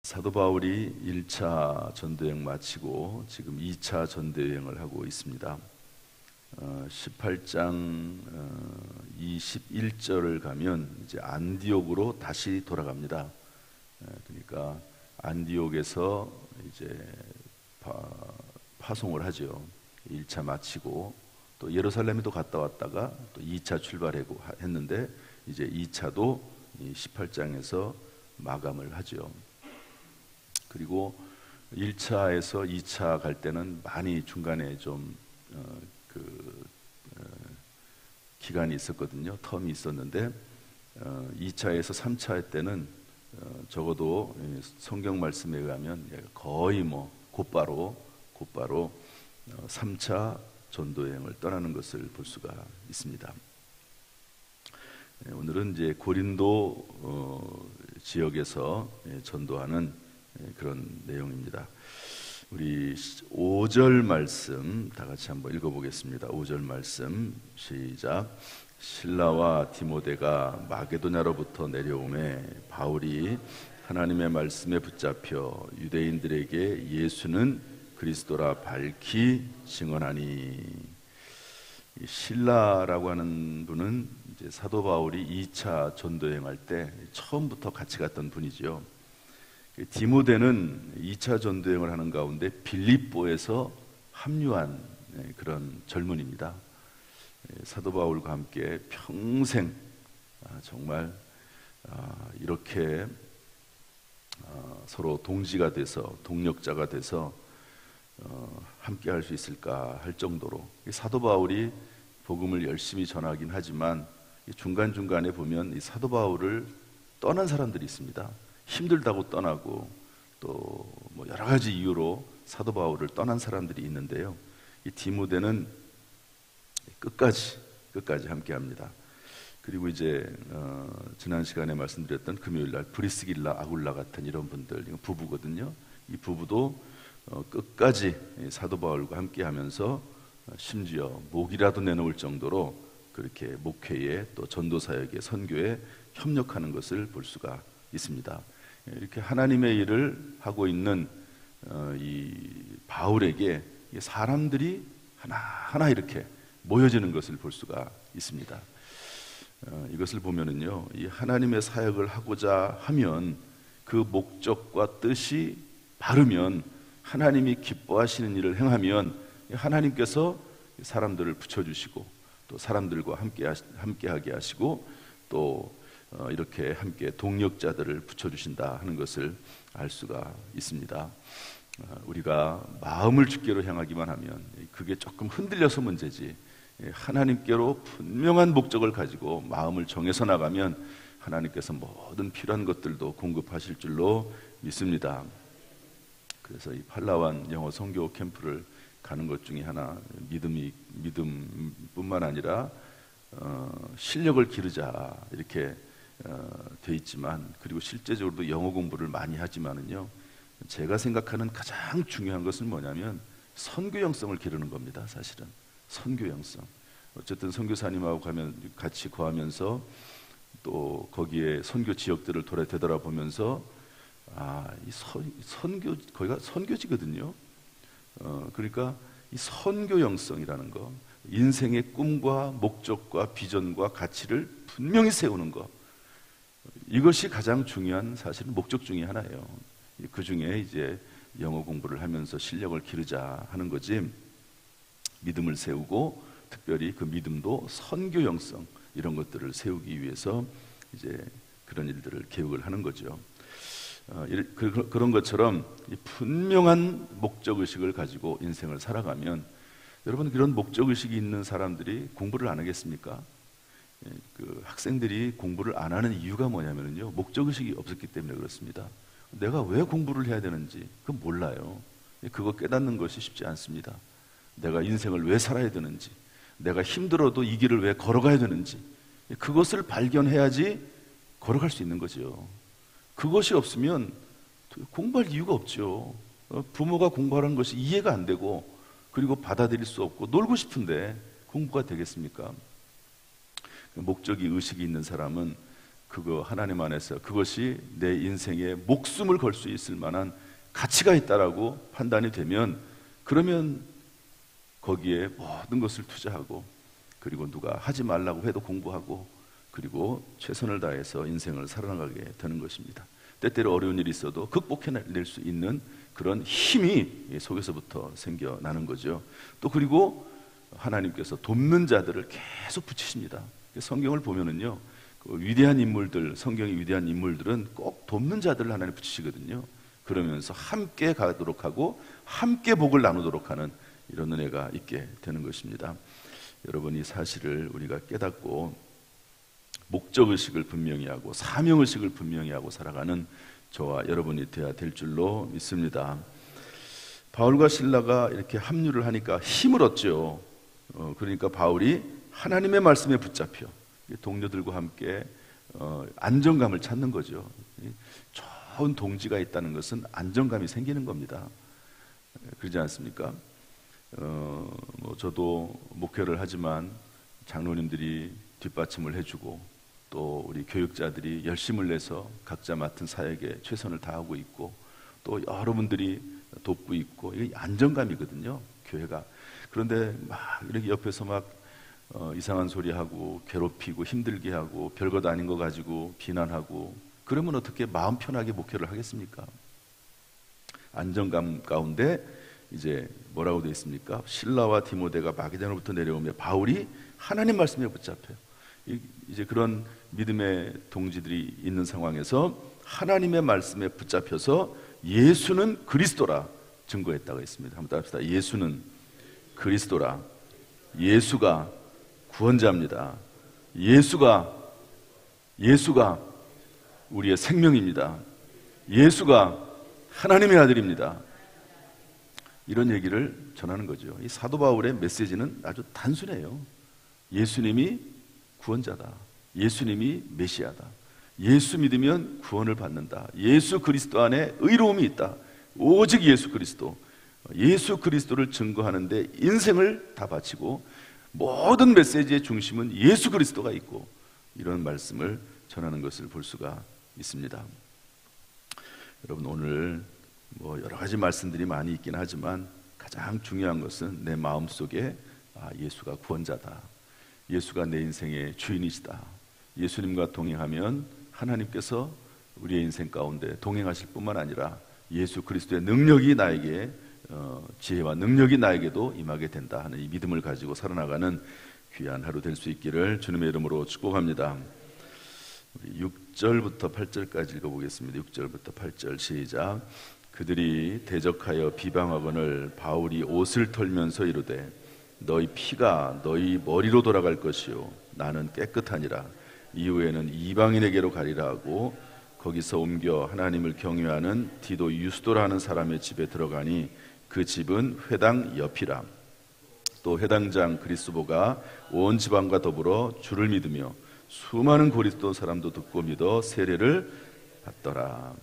사도 바울이 1차 전도여행 마치고 지금 2차 전도여행을 하고 있습니다. 18장 21절을 가면 이제 안디옥으로 다시 돌아갑니다. 그러니까 안디옥에서 이제 파송을 하죠. 1차 마치고 또 예루살렘에도 갔다 왔다가 또 2차 출발했는데 이제 2차도 18장에서 마감을 하죠. 그리고 1차에서 2차 갈 때는 많이 중간에 좀 기간이 있었거든요. 텀이 있었는데 2차에서 3차 때는 적어도 성경 말씀에 의하면 거의 곧바로 3차 전도여행을 떠나는 것을 볼 수가 있습니다. 오늘은 이제 고린도 지역에서 전도하는 그런 내용입니다. 우리 5절 말씀 다 같이 한번 읽어보겠습니다. 5절 말씀 시작. 실라와 디모데가 마게도냐로부터 내려오매 바울이 하나님의 말씀에 붙잡혀 유대인들에게 예수는 그리스도라 밝히 증언하니. 실라라고 하는 분은 이제 사도 바울이 2차 전도여행할 때 처음부터 같이 갔던 분이죠. 디모데는 2차 전도여행을 하는 가운데 빌립보에서 합류한 그런 젊은입니다. 사도 바울과 함께 평생 정말 이렇게 서로 동지가 돼서 동력자가 돼서 함께 할 수 있을까 할 정도로 사도 바울이 복음을 열심히 전하긴 하지만 중간중간에 보면 이 사도 바울을 떠난 사람들이 있습니다. 힘들다고 떠나고 또 여러 가지 이유로 사도 바울을 떠난 사람들이 있는데요. 이 디모데는 끝까지 함께합니다. 그리고 이제 지난 시간에 말씀드렸던 금요일날 브리스길라, 아굴라 같은 이런 분들, 이건 부부거든요. 이 부부도 끝까지 사도 바울과 함께하면서 심지어 목이라도 내놓을 정도로 그렇게 목회에 또 전도사역에 선교에 협력하는 것을 볼 수가 있습니다. 이렇게 하나님의 일을 하고 있는 이 바울에게 사람들이 하나하나 이렇게 모여지는 것을 볼 수가 있습니다. 이것을 보면은요, 이 하나님의 사역을 하고자 하면 그 목적과 뜻이 바르면 하나님이 기뻐하시는 일을 행하면 하나님께서 사람들을 붙여주시고 또 사람들과 함께하게 하시고 또 이렇게 함께 동력자들을 붙여주신다 하는 것을 알 수가 있습니다. 우리가 마음을 주께로 향하기만 하면 그게 조금 흔들려서 문제지, 하나님께로 분명한 목적을 가지고 마음을 정해서 나가면 하나님께서 모든 필요한 것들도 공급하실 줄로 믿습니다. 그래서 이 팔라완 영어 선교 캠프를 가는 것 중에 하나, 믿음뿐만 아니라 실력을 기르자 이렇게 돼 있지만, 그리고 실제적으로도 영어 공부를 많이 하지만은요, 제가 생각하는 가장 중요한 것은 뭐냐면 선교형성을 기르는 겁니다. 사실은 선교형성. 어쨌든 선교사님하고 같이 거하면서 또 거기에 선교 지역들을 되돌아보면서 이 선교, 거기가 선교지거든요. 그러니까 이 선교형성이라는 거, 인생의 꿈과 목적과 비전과 가치를 분명히 세우는 것, 이것이 가장 중요한 사실은 목적 중에 하나예요. 그 중에 이제 영어 공부를 하면서 실력을 기르자 하는 거지, 믿음을 세우고 특별히 그 믿음도 선교 형성 이런 것들을 세우기 위해서 이제 그런 일들을 계획을 하는 거죠. 그런 것처럼 분명한 목적의식을 가지고 인생을 살아가면, 여러분, 그런 목적의식이 있는 사람들이 공부를 안 하겠습니까? 그 학생들이 공부를 안 하는 이유가 뭐냐면요, 목적의식이 없었기 때문에 그렇습니다. 내가 왜 공부를 해야 되는지 그건 몰라요. 그거 깨닫는 것이 쉽지 않습니다. 내가 인생을 왜 살아야 되는지, 내가 힘들어도 이 길을 왜 걸어가야 되는지, 그것을 발견해야지 걸어갈 수 있는 거죠. 그것이 없으면 공부할 이유가 없죠. 부모가 공부하는 것이 이해가 안 되고 그리고 받아들일 수 없고 놀고 싶은데 공부가 되겠습니까? 목적이 의식이 있는 사람은 그거 하나님 안에서 그것이 내 인생에 목숨을 걸 수 있을 만한 가치가 있다라고 판단이 되면, 그러면 거기에 모든 것을 투자하고, 그리고 누가 하지 말라고 해도 공부하고, 그리고 최선을 다해서 인생을 살아나가게 되는 것입니다. 때때로 어려운 일이 있어도 극복해낼 수 있는 그런 힘이 속에서부터 생겨나는 거죠. 또 그리고 하나님께서 돕는 자들을 계속 붙이십니다. 성경을 보면은요, 그 위대한 인물들, 성경의 위대한 인물들은 꼭 돕는 자들을 하나님 붙이시거든요. 그러면서 함께 가도록 하고 함께 복을 나누도록 하는 이런 은혜가 있게 되는 것입니다. 여러분, 이 사실을 우리가 깨닫고 목적의식을 분명히 하고 사명의식을 분명히 하고 살아가는 저와 여러분이 되어야 될 줄로 믿습니다. 바울과 실라가 이렇게 합류를 하니까 힘을 얻죠. 그러니까 바울이 하나님의 말씀에 붙잡혀 동료들과 함께 안정감을 찾는 거죠. 좋은 동지가 있다는 것은 안정감이 생기는 겁니다. 그러지 않습니까? 저도 목회를 하지만 장로님들이 뒷받침을 해주고, 또 우리 교육자들이 열심을 내서 각자 맡은 사역에 최선을 다하고 있고, 또 여러분들이 돕고 있고, 이게 안정감이거든요, 교회가. 그런데 막 이렇게 옆에서 막 이상한 소리 하고 괴롭히고 힘들게 하고 별것 아닌 거 가지고 비난하고, 그러면 어떻게 마음 편하게 목회를 하겠습니까? 안정감 가운데 이제 뭐라고 되어 있습니까? 실라와 디모데가 마게도냐로부터 내려오며 바울이 하나님 말씀에 붙잡혀요. 이제 그런 믿음의 동지들이 있는 상황에서 하나님의 말씀에 붙잡혀서 예수는 그리스도라 증거했다고 했습니다. 한번 따라합시다. 예수는 그리스도라. 예수가 구원자입니다. 예수가 우리의 생명입니다. 예수가 하나님의 아들입니다. 이런 얘기를 전하는 거죠. 이 사도 바울의 메시지는 아주 단순해요. 예수님이 구원자다. 예수님이 메시아다. 예수 믿으면 구원을 받는다. 예수 그리스도 안에 의로움이 있다. 오직 예수 그리스도. 예수 그리스도를 증거하는데 인생을 다 바치고 모든 메시지의 중심은 예수 그리스도가 있고, 이런 말씀을 전하는 것을 볼 수가 있습니다. 여러분, 오늘 여러 가지 말씀들이 많이 있긴 하지만 가장 중요한 것은 내 마음속에 예수가 구원자다. 예수가 내 인생의 주인이시다. 예수님과 동행하면 하나님께서 우리의 인생 가운데 동행하실 뿐만 아니라 예수 그리스도의 능력이 나에게 지혜와 능력이 나에게도 임하게 된다 하는 이 믿음을 가지고 살아나가는 귀한 하루 될 수 있기를 주님의 이름으로 축복합니다. 우리 6절부터 8절까지 읽어보겠습니다. 6절부터 8절 시작. 그들이 대적하여 비방하거늘 바울이 옷을 털면서 이르되 너희 피가 너희 머리로 돌아갈 것이요 나는 깨끗하니라. 이후에는 이방인에게로 가리라 하고 거기서 옮겨 하나님을 경외하는 디도 유스도라 하는 사람의 집에 들어가니 그 집은 회당 옆이라. 또 회당장 그리스도가 온 지방과 더불어 주를 믿으며 수많은 고린도 사람도 듣고 믿어 세례를 받더라.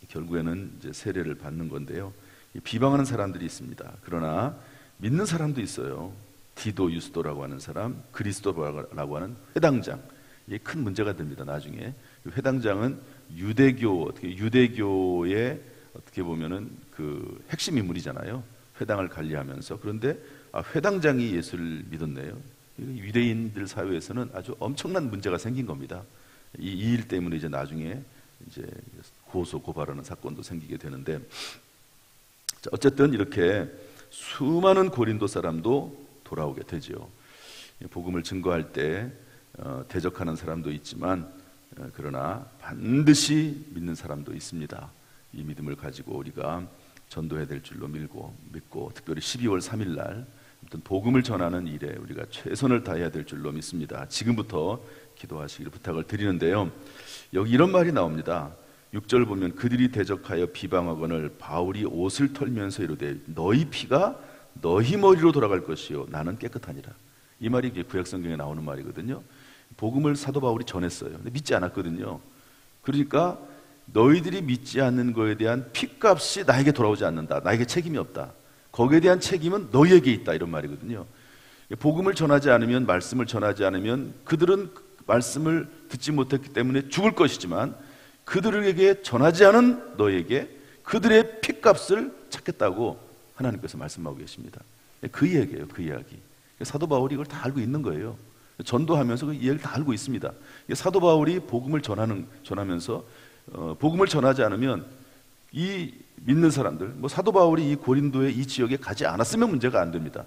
결국에는 이제 세례를 받는 건데요. 비방하는 사람들이 있습니다. 그러나 믿는 사람도 있어요. 디도 유스도라고 하는 사람, 그리스도라고 하는 회당장. 이게 큰 문제가 됩니다. 나중에 회당장은 유대교의 어떻게 보면은 그 핵심 인물이잖아요. 회당을 관리하면서. 그런데 회당장이 예수를 믿었네요. 유대인들 사회에서는 아주 엄청난 문제가 생긴 겁니다. 이 일 때문에 이제 나중에 이제 고소 고발하는 사건도 생기게 되는데, 어쨌든 이렇게 수많은 고린도 사람도 돌아오게 되죠. 복음을 증거할 때 대적하는 사람도 있지만 그러나 반드시 믿는 사람도 있습니다. 이 믿음을 가지고 우리가 전도해야 될 줄로 믿고 특별히 12월 3일 날 복음을 전하는 일에 우리가 최선을 다해야 될 줄로 믿습니다. 지금부터 기도하시기를 부탁을 드리는데요. 여기 이런 말이 나옵니다. 6절 보면 그들이 대적하여 비방하거늘 바울이 옷을 털면서 이르되 너희 피가 너희 머리로 돌아갈 것이요 나는 깨끗하니라. 이 말이 구약 성경에 나오는 말이거든요. 복음을 사도 바울이 전했어요. 근데 믿지 않았거든요. 그러니까 너희들이 믿지 않는 것에 대한 핏값이 나에게 돌아오지 않는다. 나에게 책임이 없다. 거기에 대한 책임은 너희에게 있다. 이런 말이거든요. 복음을 전하지 않으면, 말씀을 전하지 않으면 그들은 말씀을 듣지 못했기 때문에 죽을 것이지만 그들에게 전하지 않은 너에게 그들의 핏값을 찾겠다고 하나님께서 말씀하고 계십니다. 그 이야기예요. 그 이야기. 사도 바울이 이걸 다 알고 있는 거예요. 전도하면서 그 이야기를 다 알고 있습니다. 사도 바울이 복음을 전하면서 복음을 전하지 않으면 이 믿는 사람들, 사도 바울이 이 고린도의 이 지역에 가지 않았으면 문제가 안 됩니다.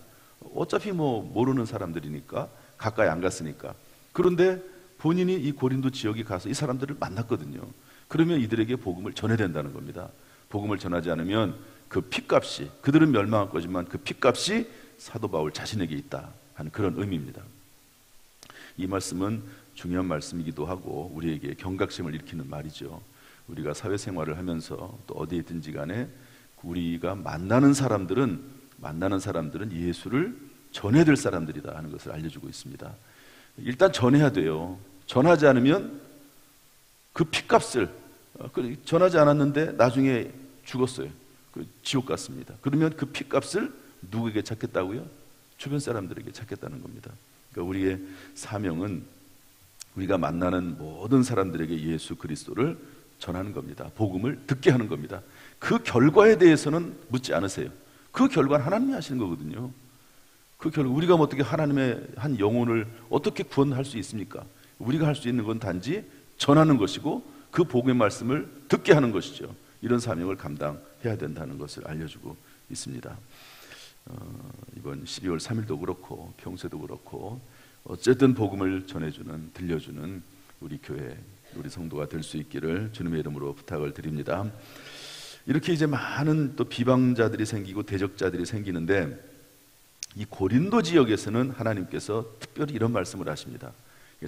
어차피 모르는 사람들이니까, 가까이 안 갔으니까. 그런데 본인이 이 고린도 지역에 가서 이 사람들을 만났거든요. 그러면 이들에게 복음을 전해야 된다는 겁니다. 복음을 전하지 않으면 그 핏값이, 그들은 멸망할 거지만 그 핏값이 사도 바울 자신에게 있다 하는 그런 의미입니다. 이 말씀은 중요한 말씀이기도 하고 우리에게 경각심을 일으키는 말이죠. 우리가 사회생활을 하면서 또 어디에 있든지 간에 우리가 만나는 사람들은 예수를 전해야 될 사람들이다 하는 것을 알려주고 있습니다. 일단 전해야 돼요. 전하지 않으면 그 핏값을, 전하지 않았는데 나중에 죽었어요. 지옥 갔습니다. 그러면 그 핏값을 누구에게 찾겠다고요? 주변 사람들에게 찾겠다는 겁니다. 그러니까 우리의 사명은 우리가 만나는 모든 사람들에게 예수 그리스도를 전하는 겁니다. 복음을 듣게 하는 겁니다. 그 결과에 대해서는 묻지 않으세요. 그 결과는 하나님이 하시는 거거든요. 그 결과, 우리가 어떻게 하나님의 한 영혼을 어떻게 구원할 수 있습니까? 우리가 할 수 있는 건 단지 전하는 것이고 그 복음의 말씀을 듣게 하는 것이죠. 이런 사명을 감당해야 된다는 것을 알려주고 있습니다. 이번 12월 3일도 그렇고 평소에도 그렇고 어쨌든 복음을 전해주는, 들려주는 우리 교회, 우리 성도가 될 수 있기를 주님의 이름으로 부탁을 드립니다. 이렇게 이제 많은 또 비방자들이 생기고 대적자들이 생기는데 이 고린도 지역에서는 하나님께서 특별히 이런 말씀을 하십니다.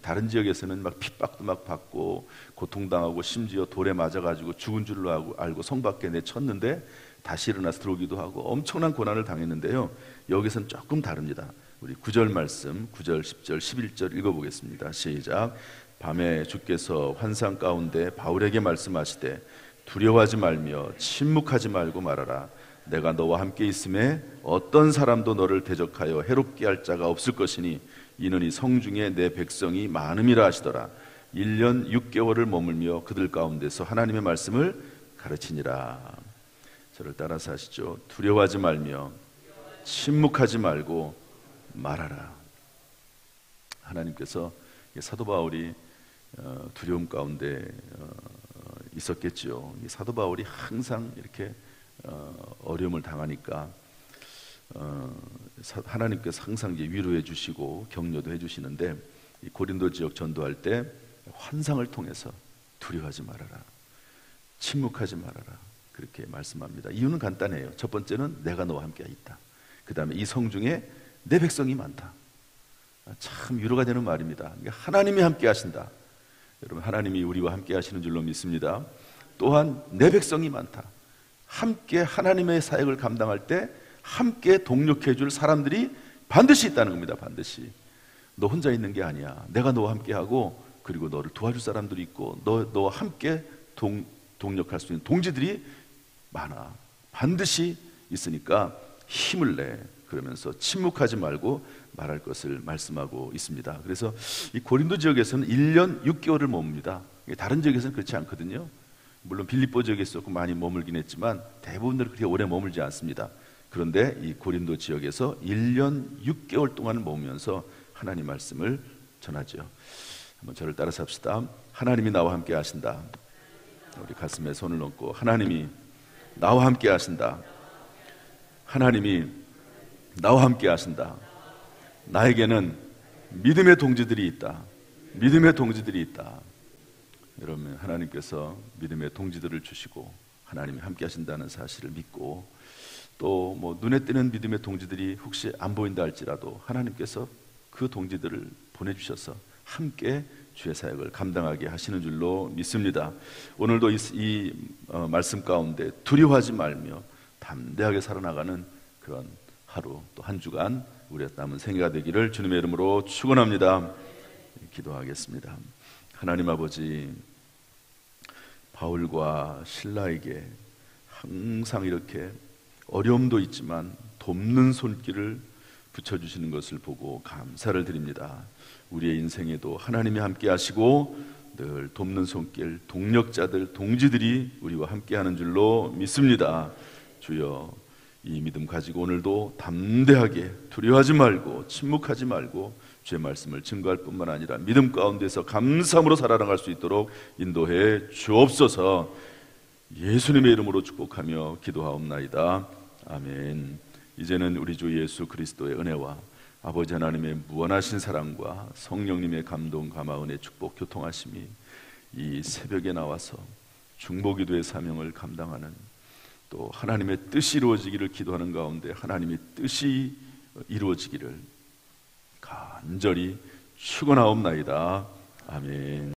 다른 지역에서는 막 핍박도 막 받고 고통당하고 심지어 돌에 맞아가지고 죽은 줄로 알고 성 밖에 내쳤는데 다시 일어나서 들어오기도 하고 엄청난 고난을 당했는데요. 여기서는 조금 다릅니다. 우리 9절 말씀, 9절, 10절, 11절 읽어보겠습니다. 시작. 밤에 주께서 환상 가운데 바울에게 말씀하시되 두려워하지 말며 침묵하지 말고 말하라. 내가 너와 함께 있음에 어떤 사람도 너를 대적하여 해롭게 할 자가 없을 것이니 이는 이 성중에 내 백성이 많음이라 하시더라. 1년 6개월을 머물며 그들 가운데서 하나님의 말씀을 가르치니라. 저를 따라서 하시죠. 두려워하지 말며 침묵하지 말고 말하라. 하나님께서 사도 바울이 두려움 가운데 있었겠죠. 사도 바울이 항상 이렇게 어려움을 당하니까 하나님께서 항상 이제 위로해 주시고 격려도 해 주시는데 이 고린도 지역 전도할 때 환상을 통해서 두려워하지 말아라, 침묵하지 말아라 그렇게 말씀합니다. 이유는 간단해요. 첫 번째는 내가 너와 함께 있다. 그 다음에 이 성중에 내 백성이 많다. 참 위로가 되는 말입니다. 하나님이 함께 하신다. 여러분, 하나님이 우리와 함께 하시는 줄로 믿습니다. 또한 내 백성이 많다. 함께 하나님의 사역을 감당할 때 함께 동력해 줄 사람들이 반드시 있다는 겁니다. 반드시. 너 혼자 있는 게 아니야. 내가 너와 함께 하고 그리고 너를 도와줄 사람들이 있고 너와 함께 동력할 수 있는 동지들이 많아. 반드시 있으니까 힘을 내. 그러면서 침묵하지 말고 말할 것을 말씀하고 있습니다. 그래서 이 고린도 지역에서는 1년 6개월을 머뭅니다. 다른 지역에서는 그렇지 않거든요. 물론 빌립보 지역에서 많이 머물긴 했지만 대부분들은 그렇게 오래 머물지 않습니다. 그런데 이 고린도 지역에서 1년 6개월 동안 머무면서 하나님 말씀을 전하죠. 한번 저를 따라서 합시다. 하나님이 나와 함께 하신다. 우리 가슴에 손을 얹고 하나님이 나와 함께 하신다. 하나님이 나와 함께 하신다. 나에게는 믿음의 동지들이 있다. 믿음의 동지들이 있다. 여러분, 하나님께서 믿음의 동지들을 주시고 하나님이 함께 하신다는 사실을 믿고 또 눈에 띄는 믿음의 동지들이 혹시 안 보인다 할지라도 하나님께서 그 동지들을 보내주셔서 함께 주의 사역을 감당하게 하시는 줄로 믿습니다. 오늘도 이 말씀 가운데 두려워하지 말며 담대하게 살아나가는 그런 하루 또 한 주간 우리의 남은 생애가 되기를 주님의 이름으로 축원합니다. 기도하겠습니다. 하나님 아버지, 바울과 실라에게 항상 이렇게 어려움도 있지만 돕는 손길을 붙여주시는 것을 보고 감사를 드립니다. 우리의 인생에도 하나님이 함께 하시고 늘 돕는 손길, 동력자들, 동지들이 우리와 함께하는 줄로 믿습니다. 주여, 이 믿음 가지고 오늘도 담대하게 두려워하지 말고 침묵하지 말고 주의 말씀을 증거할 뿐만 아니라 믿음 가운데서 감사함으로 살아나갈 수 있도록 인도해 주옵소서. 예수님의 이름으로 축복하며 기도하옵나이다. 아멘. 이제는 우리 주 예수 그리스도의 은혜와 아버지 하나님의 무한하신 사랑과 성령님의 감동, 감화, 은혜, 축복, 교통하심이 이 새벽에 나와서 중보기도의 사명을 감당하는, 또 하나님의 뜻이 이루어지기를 기도하는 가운데 하나님의 뜻이 이루어지기를 간절히 축원하옵나이다. 아멘.